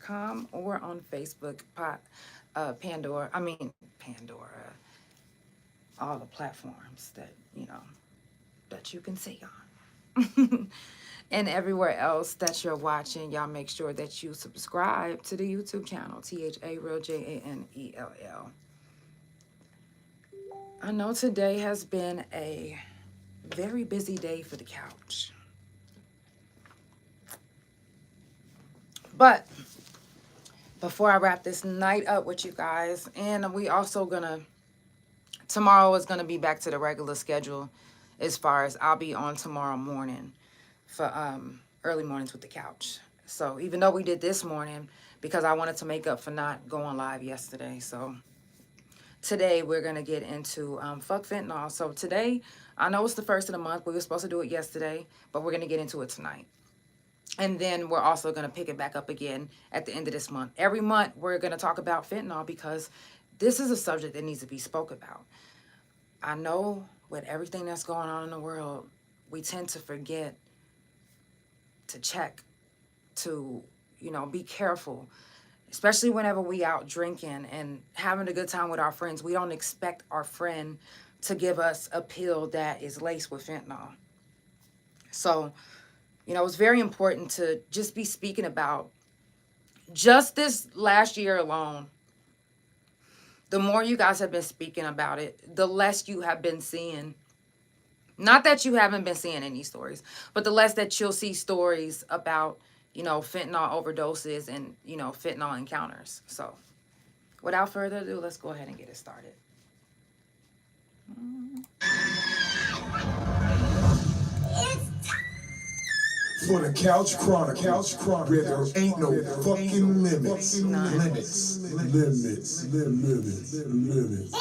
SoundCloud.com or on Facebook, Pandora, all the platforms that, that you can see on. And everywhere else that you're watching, y'all make sure that you subscribe to the YouTube channel, THA Janell. I know today has been a very busy day for the couch. But before I wrap this night up with you guys, and we also tomorrow is gonna be back to the regular schedule as far as I'll be on tomorrow morning for early mornings with the couch. So even though we did this morning, because I wanted to make up for not going live yesterday, so today we're gonna get into fuck fentanyl. So today, I know it's the first of the month. We were supposed to do it yesterday, but we're gonna get into it tonight. And then we're also going to pick it back up again at the end of this month. Every month, we're going to talk about fentanyl because this is a subject that needs to be spoke about. I know with everything that's going on in the world, we tend to forget to check, to, be careful, especially whenever we out drinking and having a good time with our friends. We don't expect our friend to give us a pill that is laced with fentanyl. So, it's very important to just be speaking about just this last year alone. The more you guys have been speaking about it, the less you have been seeing. Not that you haven't been seeing any stories, but the less that you'll see stories about, fentanyl overdoses and, fentanyl encounters. So without further ado, let's go ahead and get it started. For the Couch Chronicles, where there ain't no fucking limits. Limits.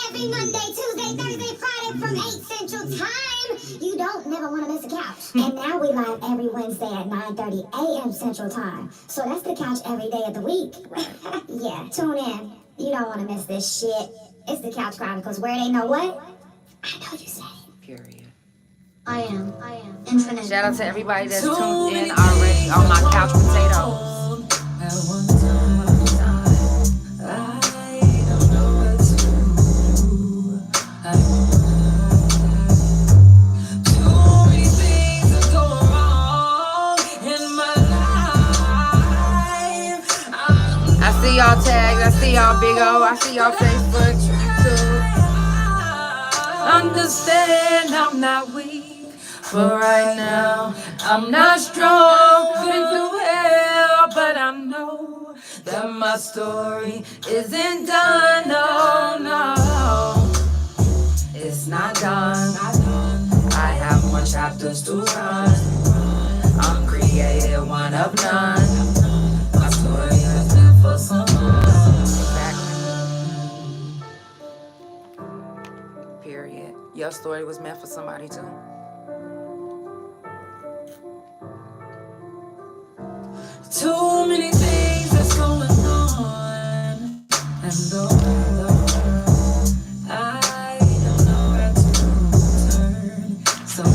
Every Monday, Tuesday, Thursday, Friday from 8 Central Time. You don't never want to miss a couch. And now we live every Wednesday at 9:30 a.m. Central Time. So that's the couch every day of the week. Right. Yeah, tune in. You don't want to miss this shit. It's the Couch Chronicles, where they know what? I know you said it. Period. I am. Infinite. Shout out to everybody that's tuned in already on my couch potatoes. I see y'all tags, I see y'all Big O, I see y'all Facebook, YouTube. Understand I'm not weak. But right now, I'm not strong, been through hell, but I know that my story isn't done, no, it's not done. I have more chapters to run, I'm created one of none, my story is meant for someone. Exactly. Period. Your story was meant for somebody too. Too many things that's going on, and though I don't know where to turn, so I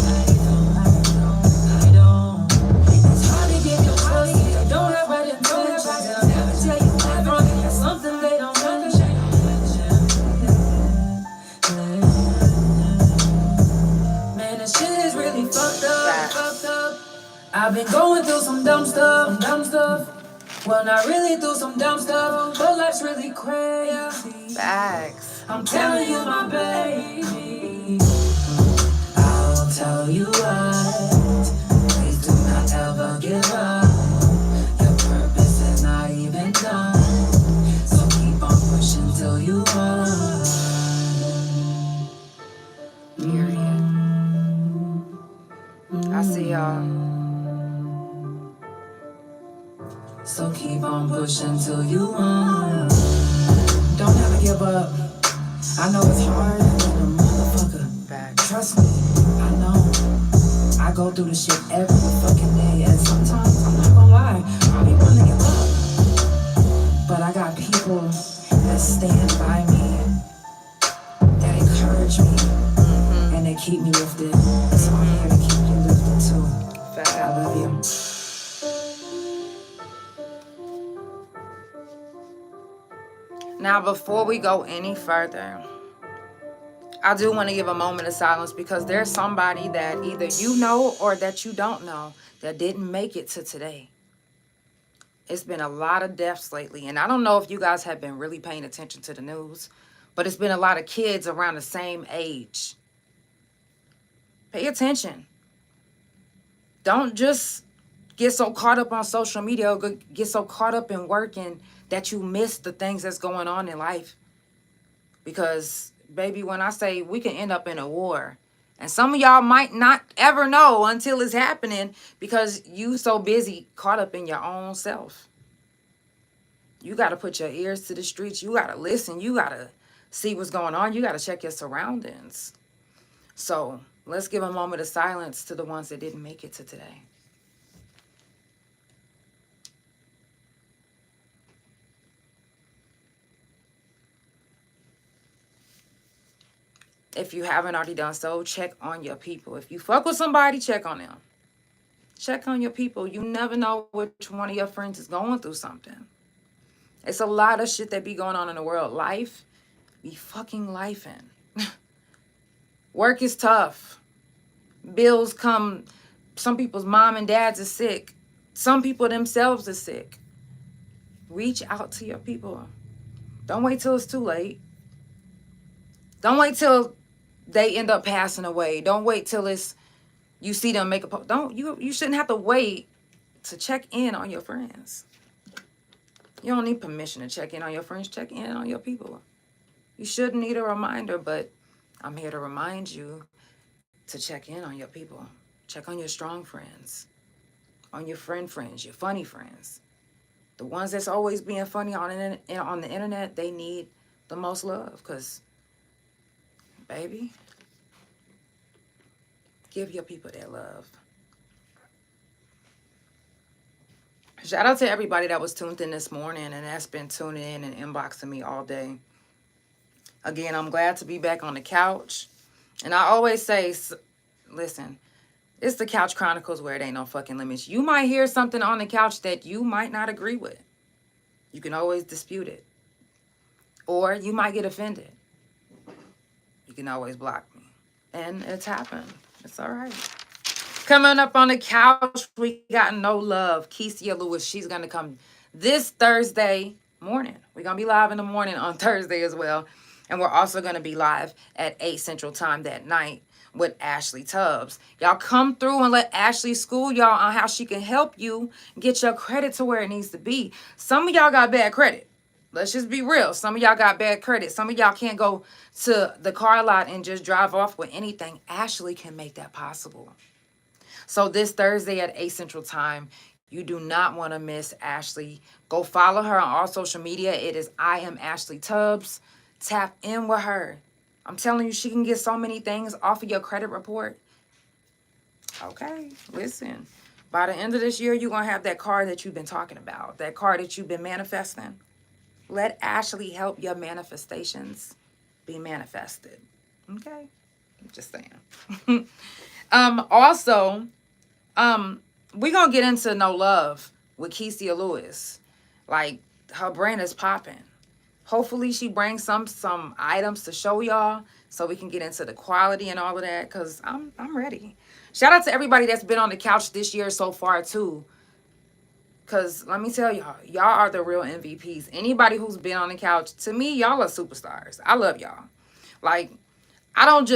don't. It's hard to get your trust, I don't have right intentions, they'll never tell you what's wrong, there's something they don't understand. Man, this shit is really fucked up. I've been going through some dumb stuff. Well, not really through some dumb stuff, but life's really crazy. Facts. I'm telling you, my baby. I'll tell you what. Please do not ever give up. Your purpose is not even done. So keep on pushing till you won. Period. I see y'all. So keep on pushing till you won. Don't ever give up. I know it's hard, but a motherfucker. Back. Trust me, I know. I go through the shit every fucking day, and sometimes I'm not gonna lie, I be wanting to give up. But I got people that stand by me, that encourage me, and they keep me lifted. So I'm here to keep you lifted too. I love you. Now, before we go any further, I do want to give a moment of silence because there's somebody that either you know or that you don't know that didn't make it to today. It's been a lot of deaths lately, and I don't know if you guys have been really paying attention to the news, but it's been a lot of kids around the same age. Pay attention. Don't just get so caught up on social media or get so caught up in working that you miss the things that's going on in life. Because, baby, when I say we can end up in a war, and some of y'all might not ever know until it's happening because you so busy caught up in your own self. You got to put your ears to the streets. You got to listen. You got to see what's going on. You got to check your surroundings. So let's give a moment of silence to the ones that didn't make it to today. If you haven't already done so, check on your people. If you fuck with somebody, check on them. Check on your people. You never know which one of your friends is going through something. It's a lot of shit that be going on in the world. Life be fucking lifing. Work is tough. Bills come. Some people's mom and dads are sick. Some people themselves are sick. Reach out to your people. Don't wait till it's too late. Don't wait till they end up passing away. Don't wait till you see them make a post. You shouldn't have to wait to check in on your friends. You don't need permission to check in on your friends. Check in on your people. You shouldn't need a reminder, but I'm here to remind you to check in on your people. Check on your strong friends, on your friends, your funny friends. The ones that's always being funny on the internet, they need the most love because, baby, give your people that love. Shout out to everybody that was tuned in this morning and that's been tuning in and inboxing me all day. Again, I'm glad to be back on the couch. And I always say, listen, it's the Couch Chronicles where it ain't no fucking limits. You might hear something on the couch that you might not agree with. You can always dispute it. Or you might get offended. You can always block me. And it's happened. It's all right. Coming up on the couch, we got No Love. Kecia Lewis, she's going to come this Thursday morning. We're going to be live in the morning on Thursday as well. And we're also going to be live at 8 Central Time that night with Ashley Tubbs. Y'all come through and let Ashley school y'all on how she can help you get your credit to where it needs to be. Some of y'all got bad credit. Let's just be real. Some of y'all got bad credit. Some of y'all can't go to the car lot and just drive off with anything. Ashley can make that possible. So this Thursday at 8 Central Time, you do not want to miss Ashley. Go follow her on all social media. It is I Am Ashley Tubbs. Tap in with her. I'm telling you, she can get so many things off of your credit report. Okay, listen. By the end of this year, you're going to have that car that you've been talking about. That car that you've been manifesting. Let Ashley help your manifestations be manifested. Okay? I'm just saying. Also, we're going to get into No Love with Kecia Lewis. Like, her brain is popping. Hopefully she brings some items to show y'all so we can get into the quality and all of that because I'm ready. Shout out to everybody that's been on the couch this year so far too. Because let me tell y'all are the real MVPs. Anybody who's been on the couch, to me, y'all are superstars. I love y'all. Like, I don't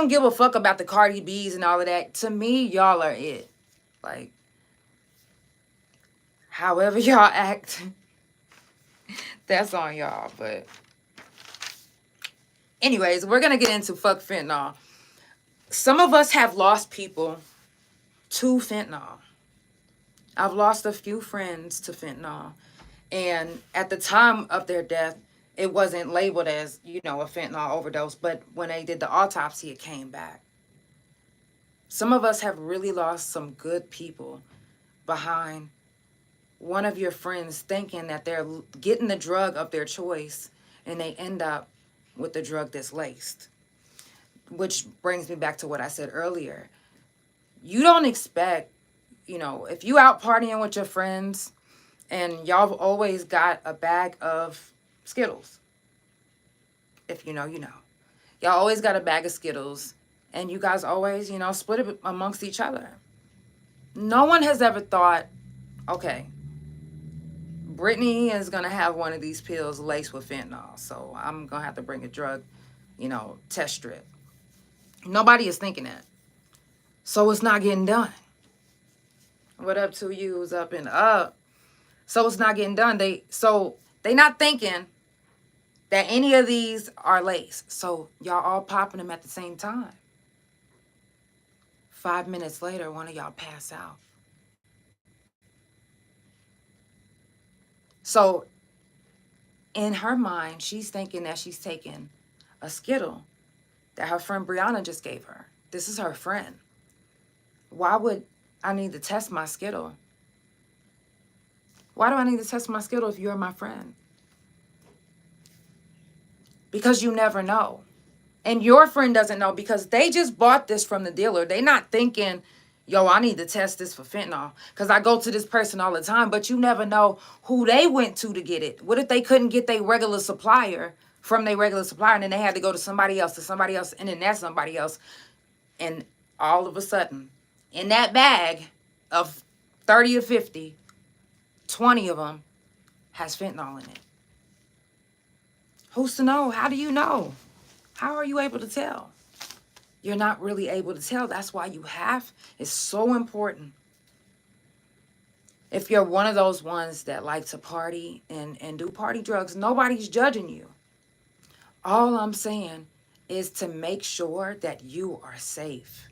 give a fuck about the Cardi B's and all of that. To me, y'all are it. Like, however y'all act, that's on y'all. But anyways, we're going to get into fuck fentanyl. Some of us have lost people to fentanyl. I've lost a few friends to fentanyl. And at the time of their death, it wasn't labeled as, a fentanyl overdose. But when they did the autopsy, it came back. Some of us have really lost some good people behind one of your friends thinking that they're getting the drug of their choice and they end up with the drug that's laced. Which brings me back to what I said earlier. You don't expect, if you out partying with your friends And y'all always got a bag of Skittles. If you know, you know. Y'all always got a bag of Skittles. And you guys always, split it amongst each other. No one has ever thought, okay, Brittany is going to have one of these pills laced with fentanyl. So I'm going to have to bring a drug, test strip. Nobody is thinking that. So it's not getting done. What up to you? Who's up and up? So it's not getting done. They not thinking that any of these are laced. So y'all all popping them at the same time. 5 minutes later, one of y'all pass out. So in her mind, she's thinking that she's taking a Skittle that her friend Brianna just gave her. This is her friend. Why would I need to test my Skittle? Why do I need to test my Skittle if you're my friend? Because you never know. And your friend doesn't know because they just bought this from the dealer. They not thinking, yo, I need to test this for fentanyl because I go to this person all the time. But you never know who they went to get it. What if they couldn't get their regular supplier from their regular supplier and then they had to go to somebody else, and then that somebody else. And all of a sudden, in that bag of 30 or 50, 20 of them has fentanyl in it. Who's to know? How do you know? How are you able to tell? You're not really able to tell. That's why it's so important. If you're one of those ones that like to party and do party drugs, nobody's judging you. All I'm saying is to make sure that you are safe.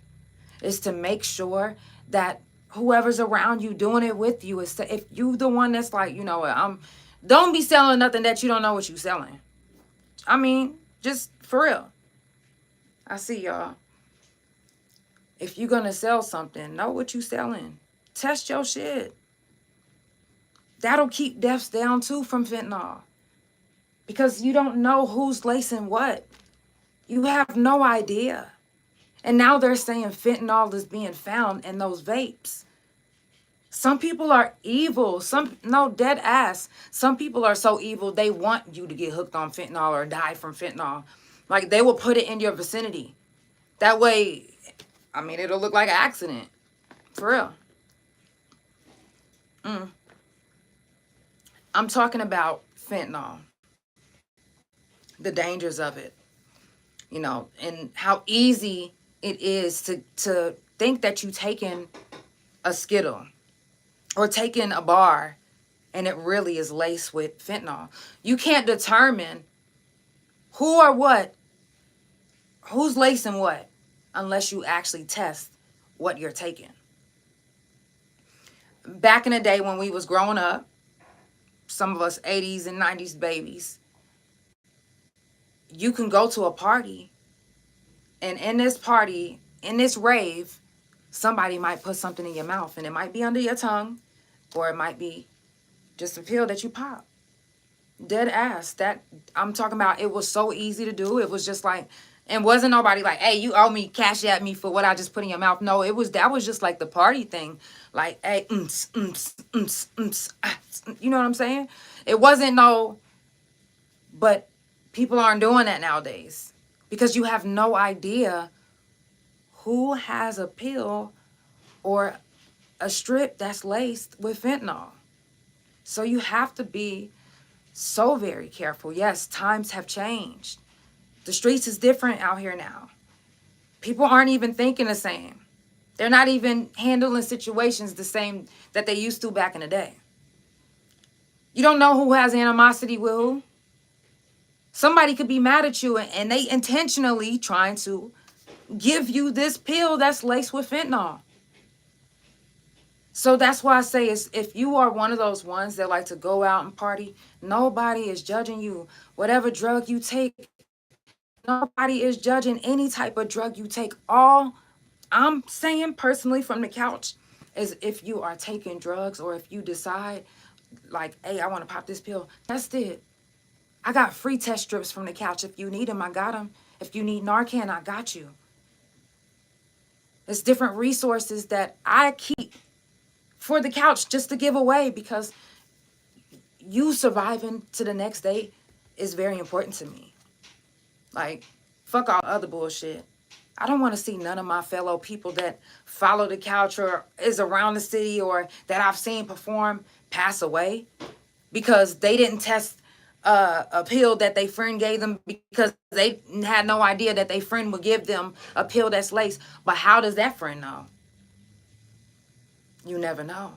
Is to make sure that whoever's around you doing it with you is if you the one that's like, don't be selling nothing that you don't know what you're selling. I mean, just for real. I see y'all. If you're going to sell something, know what you're selling. Test your shit. That'll keep deaths down too from fentanyl. Because you don't know who's lacing what. You have no idea. And now they're saying fentanyl is being found in those vapes. Some people are evil. Dead ass. Some people are so evil, they want you to get hooked on fentanyl or die from fentanyl. Like, they will put it in your vicinity. That way, it'll look like an accident. For real. I'm talking about fentanyl. The dangers of it. And how easy it is to think that you taking a Skittle or taking a bar and it really is laced with fentanyl. You can't determine who or what, who's lacing what, unless you actually test what you're taking. Back in the day when we was growing up, some of us 80s and 90s babies, you can go to a party and in this rave, somebody might put something in your mouth and it might be under your tongue or it might be just a pill that you pop. Dead ass. That I'm talking about, it was so easy to do. It was just like, and wasn't nobody like, hey, you owe me, cash at me for what I just put in your mouth. No, that was just like the party thing. Like, hey, you know what I'm saying? It wasn't but people aren't doing that nowadays because you have no idea who has a pill or a strip that's laced with fentanyl. So you have to be so very careful. Yes, times have changed. The streets is different out here now. People aren't even thinking the same. They're not even handling situations the same that they used to back in the day. You don't know who has animosity with who. Somebody could be mad at you and they intentionally trying to give you this pill that's laced with fentanyl. So that's why I say is if you are one of those ones that like to go out and party, nobody is judging you. Whatever drug you take, nobody is judging any type of drug you take. All I'm saying personally from the couch is if you are taking drugs or if you decide like, hey, I want to pop this pill, test it. I got free test strips from the couch. If you need them, I got them. If you need Narcan, I got you. There's different resources that I keep for the couch just to give away because you surviving to the next day is very important to me. Like, fuck all other bullshit. I don't want to see none of my fellow people that follow the couch or is around the city or that I've seen perform pass away because they didn't test a pill that their friend gave them because they had no idea that their friend would give them a pill that's laced. But how does that friend know? You never know.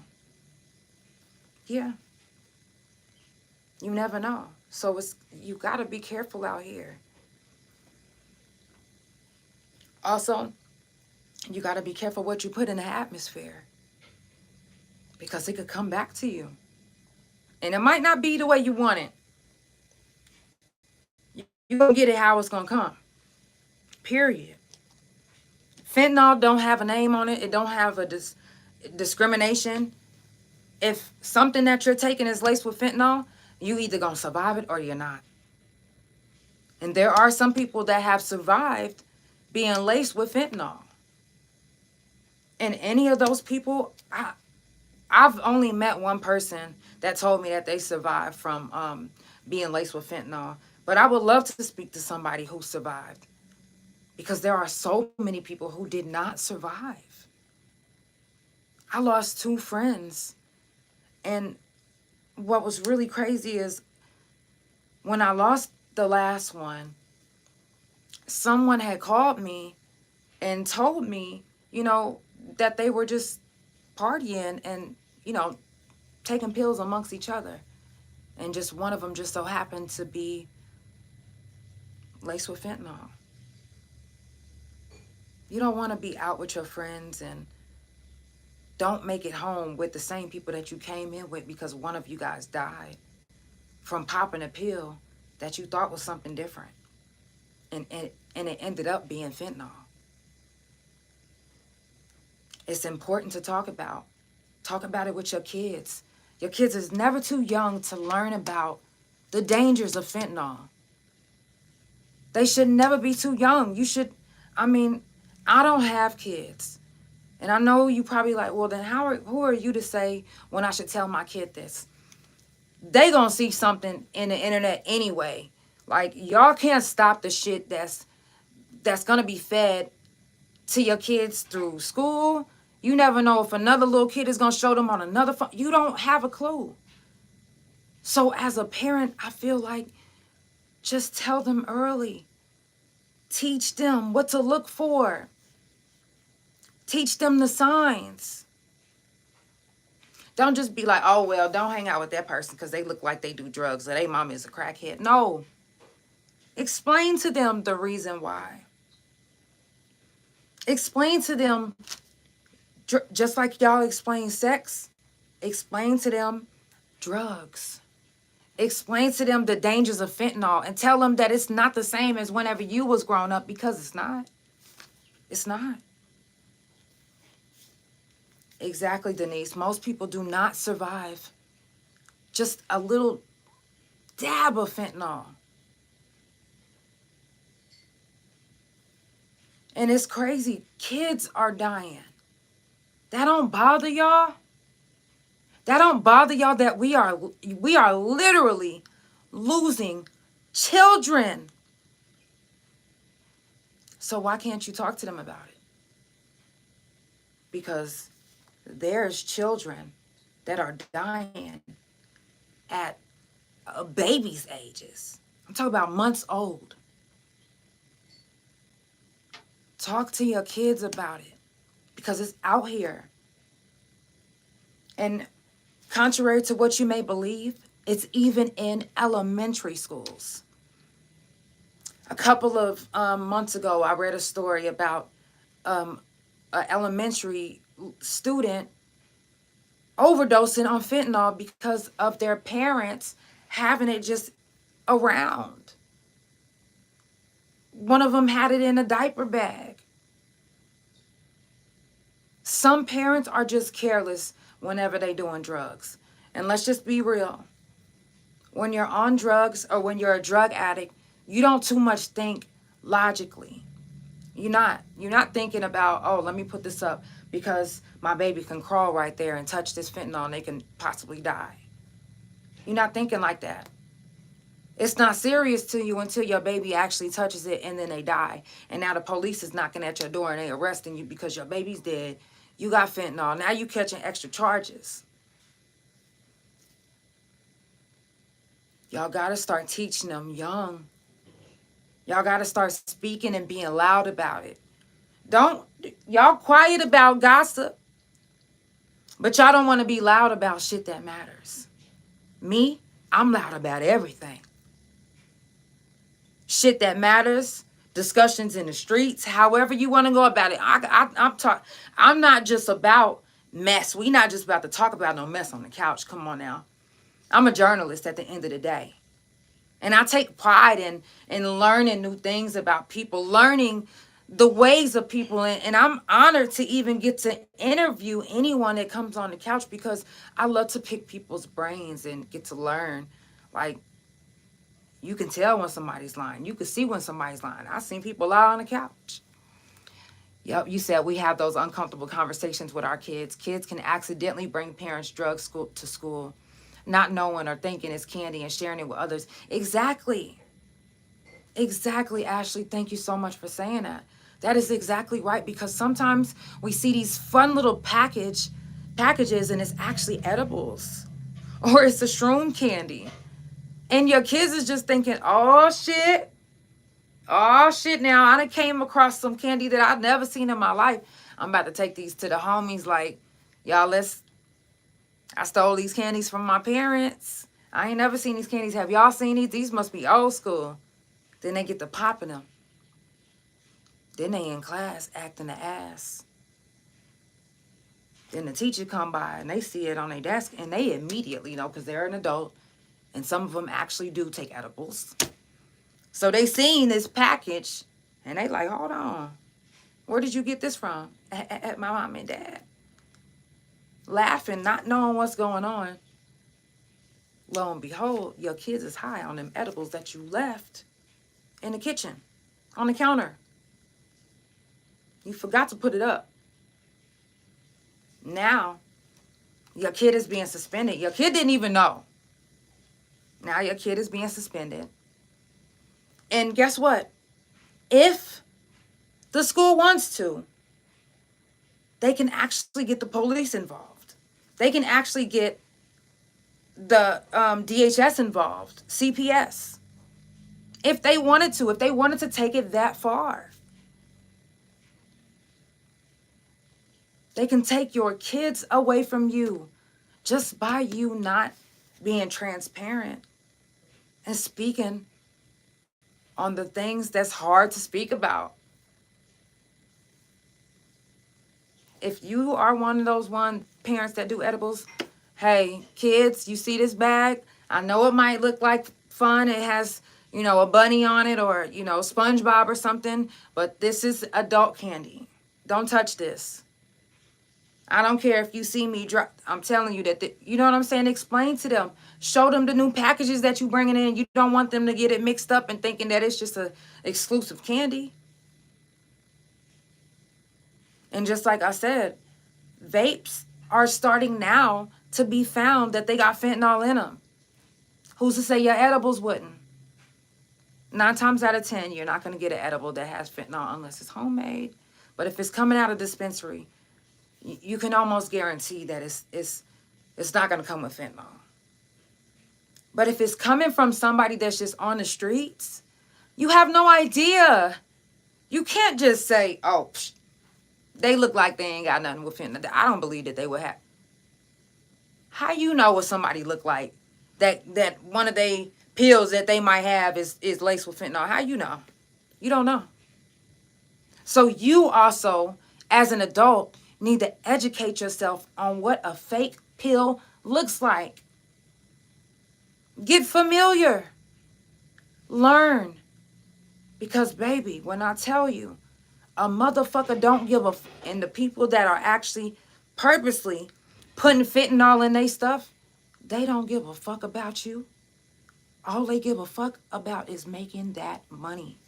Yeah. You never know. So you got to be careful out here. Also, you got to be careful what you put in the atmosphere because it could come back to you. And it might not be the way you want it. You're going to get it how it's going to come. Period. Fentanyl don't have a name on it. It don't have a discrimination. If something that you're taking is laced with fentanyl, you either going to survive it or you're not. And there are some people that have survived being laced with fentanyl. And any of those people, I've only met one person that told me that they survived from being laced with fentanyl. But I would love to speak to somebody who survived. Because there are so many people who did not survive. I lost 2 friends. And what was really crazy is when I lost the last one, someone had called me and told me, that they were just partying and, taking pills amongst each other. And just one of them just so happened to be laced with fentanyl. You don't want to be out with your friends and don't make it home with the same people that you came in with because one of you guys died from popping a pill that you thought was something different. And it ended up being fentanyl. It's important to talk about. Talk about it with your kids. Your kids is never too young to learn about the dangers of fentanyl. They should never be too young. I don't have kids. And I know you probably like, well, then who are you to say when I should tell my kid this? They gonna see something in the internet anyway. Like, y'all can't stop the shit that's gonna be fed to your kids through school. You never know if another little kid is gonna show them on another phone. You don't have a clue. So as a parent, I feel like just tell them early. Teach them what to look for. Teach them the signs. Don't just be like, oh, well, don't hang out with that person because they look like they do drugs or their mom is a crackhead. No. Explain to them the reason why. Explain to them, just like y'all explain sex, explain to them drugs. Explain to them the dangers of fentanyl and tell them that it's not the same as whenever you was growing up because it's not. It's not. Exactly, Denise. Most people do not survive just a little dab of fentanyl. And it's crazy. Kids are dying. That don't bother y'all? That don't bother y'all that we are literally losing children. So why can't you talk to them about it? Because there's children that are dying at a baby's ages. I'm talking about months old. Talk to your kids about it because it's out here. And contrary to what you may believe, it's even in elementary schools. A couple of months ago, I read a story about an elementary student overdosing on fentanyl because of their parents having it just around. One of them had it in a diaper bag. Some parents are just careless whenever they're doing drugs. And let's just be real. When you're on drugs or when you're a drug addict, you don't too much think logically. You're not thinking about, oh, let me put this up because my baby can crawl right there and touch this fentanyl and they can possibly die. You're not thinking like that. It's not serious to you until your baby actually touches it and then they die. And now the police is knocking at your door and they arresting you because your baby's dead. You got fentanyl. Now you catching extra charges. Y'all got to start teaching them young. Y'all got to start speaking and being loud about it. Y'all quiet about gossip, but y'all don't want to be loud about shit that matters. Me, I'm loud about everything. Shit that matters, discussions in the streets, however you want to go about it. I'm not just about mess. We not just about to talk about no mess on the couch. Come on now. I'm a journalist at the end of the day. And I take pride in learning new things about people, learning the ways of people. And I'm honored to even get to interview anyone that comes on the couch because I love to pick people's brains and get to learn. Like, you can tell when somebody's lying. You can see when somebody's lying. I've seen people lie on the couch. Yep, you said we have those uncomfortable conversations with our kids. Kids can accidentally bring parents' drugs to school, not knowing or thinking it's candy and sharing it with others. Exactly. Exactly, Ashley. Thank you so much for saying that. That is exactly right, because sometimes we see these fun little packages and it's actually edibles or it's a shroom candy. And your kids is just thinking, oh shit, now I done came across some candy that I've never seen in my life. I'm about to take these to the homies like, y'all, I stole these candies from my parents. I ain't never seen these candies. Have y'all seen these? These must be old school. Then they get to popping them. Then they in class acting the ass. Then the teacher come by and they see it on their desk and they immediately know, because they're an adult. And some of them actually do take edibles. So they seen this package and they like, hold on. Where did you get this from? At my mom and dad. Laughing, not knowing what's going on. Lo and behold, your kids is high on them edibles that you left in the kitchen, on the counter. You forgot to put it up. Now, your kid is being suspended. Your kid didn't even know. Now your kid is being suspended. And guess what? If the school wants to, they can actually get the police involved. They can actually get the DHS involved, CPS. If they wanted to take it that far. They can take your kids away from you just by you not being transparent and speaking on the things that's hard to speak about. If you are one of those parents that do edibles, hey, kids, you see this bag? I know it might look like fun. It has, a bunny on it or, SpongeBob or something, but this is adult candy. Don't touch this. I don't care if you see me drop. I'm telling you that, you know what I'm saying? Explain to them. Show them the new packages that you bringing in. You don't want them to get it mixed up and thinking that it's just a exclusive candy. And just like I said, vapes are starting now to be found that they got fentanyl in them. Who's to say your edibles wouldn't? 9 times out of 10, you're not going to get an edible that has fentanyl unless it's homemade. But if it's coming out of dispensary, you can almost guarantee that it's not going to come with fentanyl. But if it's coming from somebody that's just on the streets, you have no idea. You can't just say, oh, they look like they ain't got nothing with fentanyl. I don't believe that they would have. How you know what somebody look like? That one of they pills that they might have is laced with fentanyl. How you know? You don't know. So you also, as an adult, need to educate yourself on what a fake pill looks like. Get familiar. Learn. Because, baby, when I tell you, a motherfucker don't give a and the people that are actually purposely putting fentanyl in their stuff, they don't give a fuck about you. All they give a fuck about is making that money.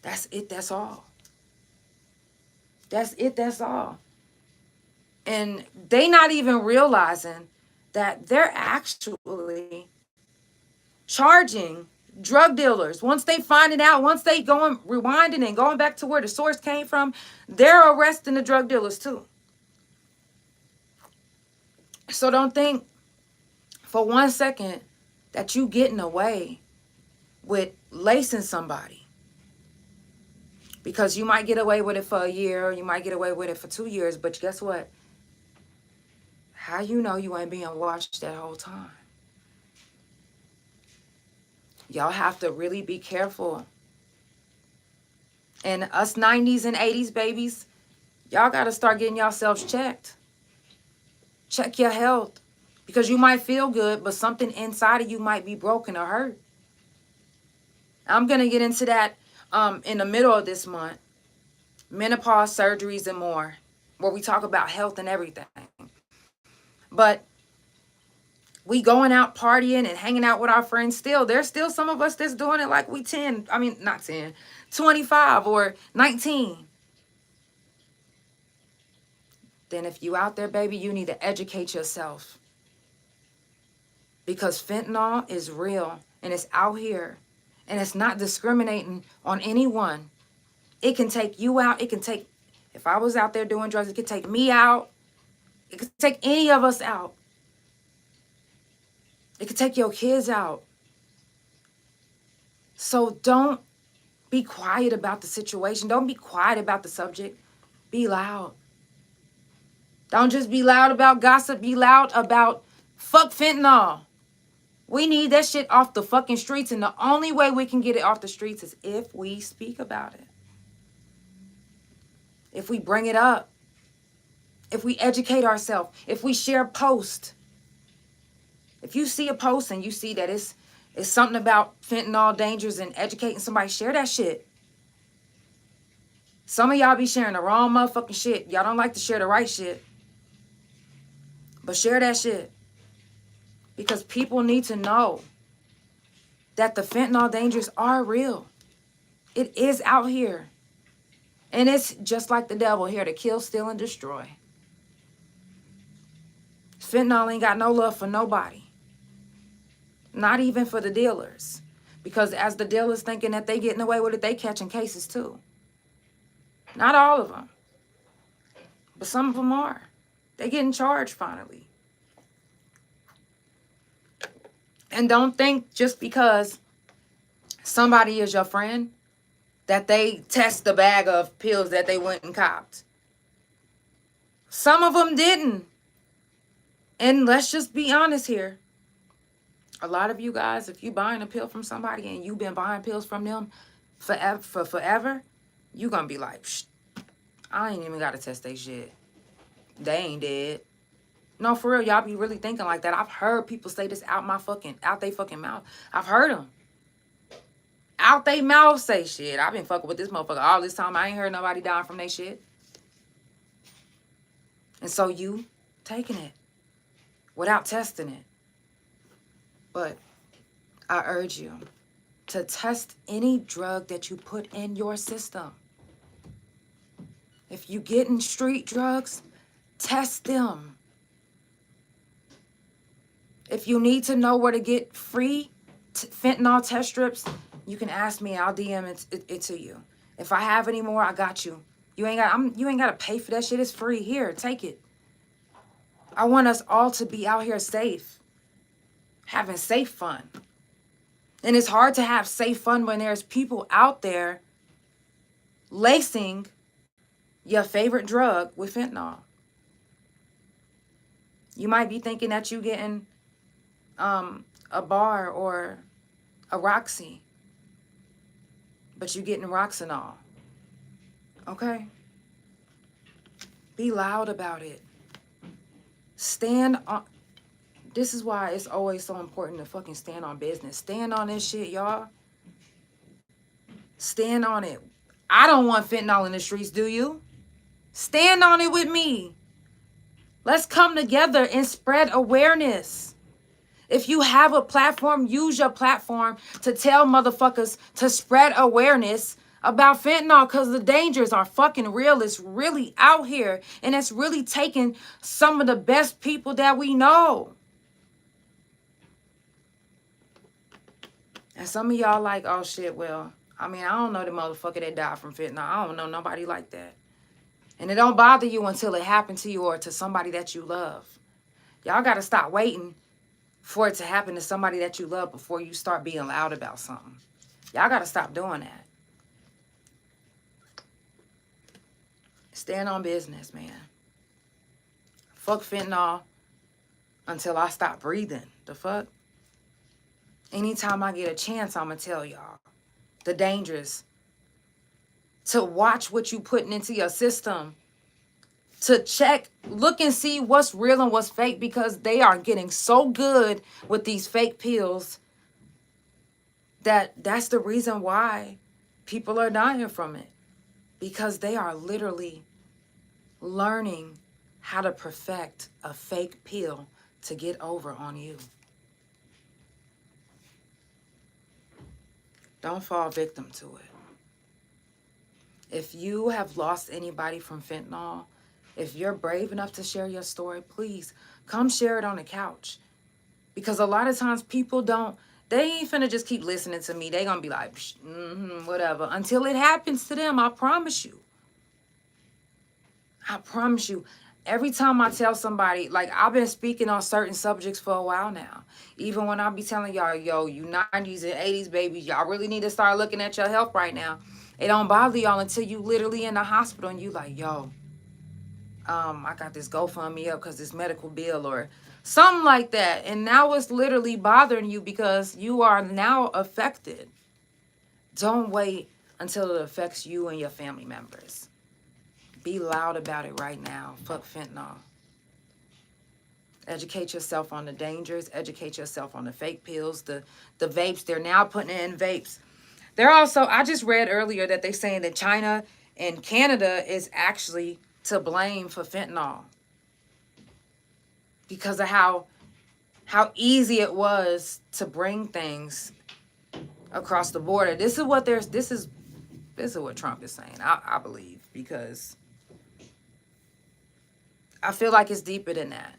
That's it, that's all. That's it, that's all. And they not even realizing that they're actually charging drug dealers. Once they find it out, once they rewinding and going back to where the source came from, they're arresting the drug dealers too. So don't think for 1 second that you getting away with lacing somebody. Because you might get away with it for a year, or you might get away with it for 2 years, but guess what? How you know you ain't being watched that whole time? Y'all have to really be careful. And us 90s and 80s babies, y'all got to start getting yourselves checked. Check your health. Because you might feel good, but something inside of you might be broken or hurt. I'm going to get into that in the middle of this month. Menopause, surgeries, and more. Where we talk about health and everything. But we going out partying and hanging out with our friends still. There's still some of us that's doing it like we 25 or 19. Then if you out there, baby, you need to educate yourself. Because fentanyl is real and it's out here. And it's not discriminating on anyone. It can take you out. If I was out there doing drugs, it could take me out. It could take any of us out. It could take your kids out. So don't be quiet about the situation. Don't be quiet about the subject. Be loud. Don't just be loud about gossip. Be loud about fuck fentanyl. We need that shit off the fucking streets. And the only way we can get it off the streets is if we speak about it. If we bring it up. If we educate ourselves. If we share posts. If you see a post and you see that it's something about fentanyl dangers and educating somebody, share that shit. Some of y'all be sharing the wrong motherfucking shit. Y'all don't like to share the right shit. But share that shit. Because people need to know that the fentanyl dangers are real. It is out here. And it's just like the devil, here to kill, steal, and destroy. Fentanyl ain't got no love for nobody. Not even for the dealers. Because as the dealers thinking that they getting away with it, they catching cases too. Not all of them. But some of them are. They getting charged finally. And don't think just because somebody is your friend that they test the bag of pills that they went and copped. Some of them didn't. And let's just be honest here. A lot of you guys, if you buying a pill from somebody and you've been buying pills from them forever, you're going to be like, Psh, I ain't even got to test they shit. They ain't dead. No, for real, y'all be really thinking like that. I've heard people say this out they fucking mouth. I've heard them. Out they mouth say shit. I've been fucking with this motherfucker all this time. I ain't heard nobody dying from they shit. And so you taking it without testing it. But I urge you to test any drug that you put in your system. If you getting street drugs, test them. If you need to know where to get free fentanyl test strips, you can ask me. I'll DM it to you. If I have any more, I got you. You ain't got to pay for that shit. It's free. Here, take it. I want us all to be out here safe, having safe fun. And it's hard to have safe fun when there's people out there lacing your favorite drug with fentanyl. You might be thinking that you getting a bar or a Roxy, but you getting Roxanol. Okay? Be loud about it. Stand on. This is why it's always so important to fucking stand on business. Stand on this shit, y'all. Stand on it. I don't want fentanyl in the streets, do you? Stand on it with me. Let's come together and spread awareness. If you have a platform, use your platform to tell motherfuckers to spread awareness about fentanyl, because the dangers are fucking real. It's really out here, and it's really taking some of the best people that we know. And some of y'all like, oh shit, well, I mean, I don't know the motherfucker that died from fentanyl. I don't know nobody like that. And it don't bother you until it happened to you or to somebody that you love. Y'all got to stop waiting for it to happen to somebody that you love before you start being loud about something. Y'all got to stop doing that. Stand on business, man. Fuck fentanyl until I stop breathing. The fuck? Anytime I get a chance, I'm going to tell y'all the dangers. To watch what you putting into your system. To check, look and see what's real and what's fake, because they are getting so good with these fake pills that's the reason why people are dying from it. Because they are literally learning how to perfect a fake pill to get over on you. Don't fall victim to it. If you have lost anybody from fentanyl, if you're brave enough to share your story, please come share it on the couch. Because a lot of times people they ain't finna just keep listening to me. They gonna be like, whatever. Until it happens to them, I promise you. I promise you. Every time I tell somebody, like I've been speaking on certain subjects for a while now. Even when I be telling y'all, yo, you 90s and 80s babies, y'all really need to start looking at your health right now. It don't bother y'all until you literally in the hospital and you like, yo, I got this GoFundMe up because this medical bill or something like that. And now it's literally bothering you because you are now affected. Don't wait until it affects you and your family members. Be loud about it right now. Fuck fentanyl. Educate yourself on the dangers. Educate yourself on the fake pills, the vapes. They're now putting in vapes. They're also, I just read earlier that they're saying that China and Canada is actually to blame for fentanyl. Because of how easy it was to bring things across the border. This is what Trump is saying, I believe, because I feel like it's deeper than that.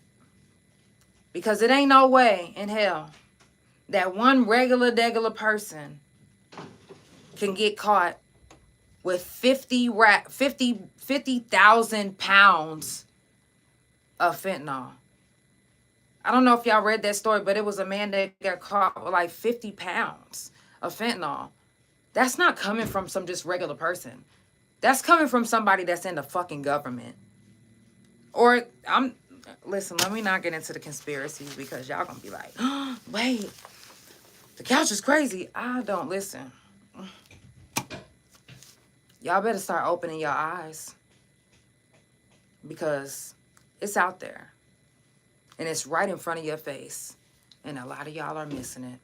Because it ain't no way in hell that one regular person can get caught with 50,000 pounds of fentanyl. I don't know if y'all read that story, but it was a man that got caught with like 50 pounds of fentanyl. That's not coming from some just regular person. That's coming from somebody that's in the fucking government. Or listen, let me not get into the conspiracies because y'all gonna be like, oh, wait, the couch is crazy. I don't listen. Y'all better start opening your eyes because it's out there and it's right in front of your face. And a lot of y'all are missing it.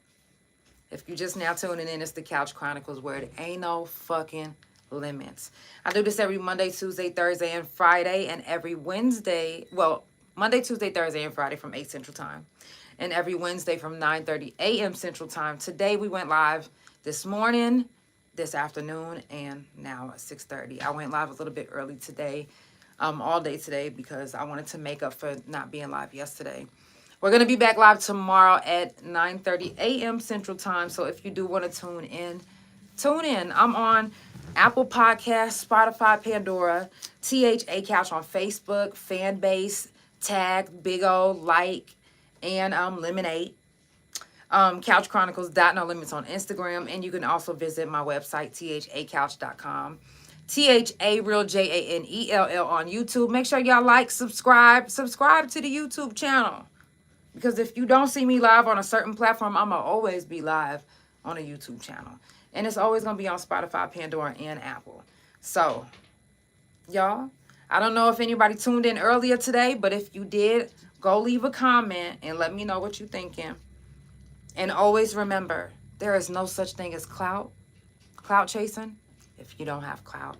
If you just now tuning in, it's the Couch Chronicles where it ain't no fucking limits. I do this every Monday, Tuesday, Thursday, and Friday, and every Wednesday, well, Monday, Tuesday, Thursday, and Friday from 8 Central Time, and every Wednesday from 9:30 a.m. Central Time. Today we went live this morning, this afternoon, and now at 6:30. I went live a little bit early today, all day today, because I wanted to make up for not being live yesterday. We're going to be back live tomorrow at 9:30 a.m. Central Time. So if you do want to tune in. I'm on Apple Podcasts, Spotify, Pandora, THA Couch on Facebook, Fanbase, Tag, Big O, Like, and Lemonade. Couch Chronicles No Limits on Instagram. And you can also visit my website, thacouch.com. THA JANELL on YouTube. Make sure y'all like, subscribe to the YouTube channel. Because if you don't see me live on a certain platform, I'm going to always be live on a YouTube channel. And it's always going to be on Spotify, Pandora, and Apple. So, y'all, I don't know if anybody tuned in earlier today, but if you did, go leave a comment and let me know what you're thinking. And always remember, there is no such thing as clout chasing, if you don't have clout.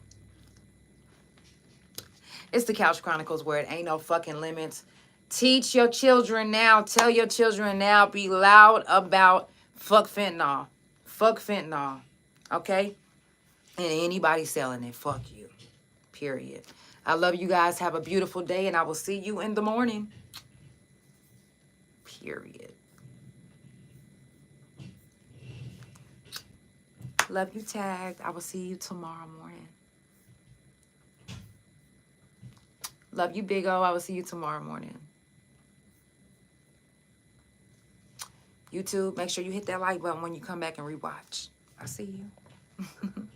It's the Couch Chronicles where it ain't no fucking limits. Teach your children now. Tell your children now. Be loud about fuck fentanyl. Fuck fentanyl. Okay? And anybody selling it, fuck you. Period. I love you guys. Have a beautiful day, and I will see you in the morning. Period. Love you, Tagged. I will see you tomorrow morning. Love you, Big O. I will see you tomorrow morning. YouTube, make sure you hit that like button when you come back and rewatch. I'll see you.